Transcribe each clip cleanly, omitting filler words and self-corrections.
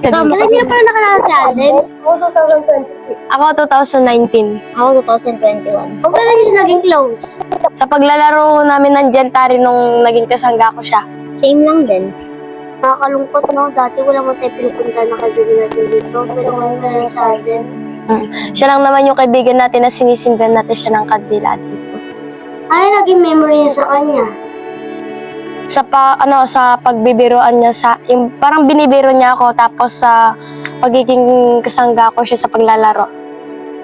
Kailan niya pala nakalala si Alden? Ako 2020. Ako 2019. Ako 2021. O kailan niya naging close? Sa paglalaro namin ng Gentari nung naging kasangga ko siya. Same lang din. Nakakalungkot, no? Dati wala mo tayo pinupunta na kaibigan natin dito. Pero ngayon na si Alden. Siya lang naman yung kaibigan natin na sinisindan natin siya ng kandila dito. Ano naging memory niya sa kanya? Sa pagbibiroan niya yung parang binibiro niya ako tapos sa pagiging kasangga ko siya sa paglalaro.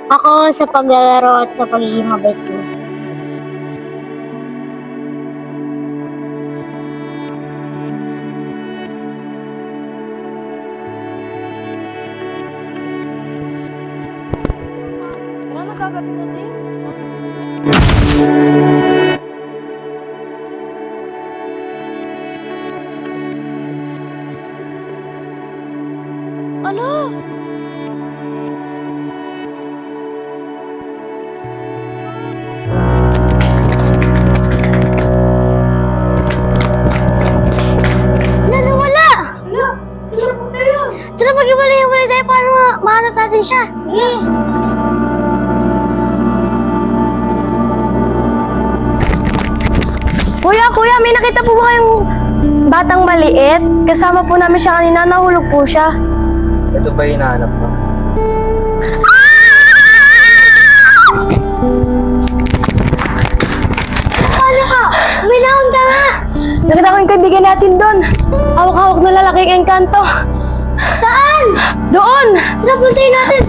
Ako sa paglalaro at sa pagiging mabait ko. Ano gagawin natin? Ano? Nawala! Sino po kayo? Tara, mag-iwalay-iwalay tayo para mahanap natin siya. Sige. Kuya, may nakita po ba kayong batang maliit? Kasama po namin siya kanina, nahulog po siya. Ito ba hinahanap mo? Ano ka? Uminahon ka nga! Nakita ko yung kaibigan natin doon. Hawak-hawak na lalaking engkanto. Saan? Doon! Tara, puntayin natin.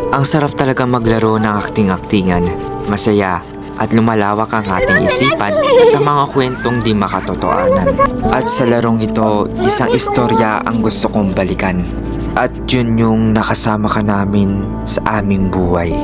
Ang sarap talaga maglaro ng akting-aktingan, masaya at lumalawak ang ating isipan sa mga kwentong di makatotohanan. At sa larong ito, isang istorya ang gusto kong balikan. At yun yung nakasama ka namin sa aming buhay.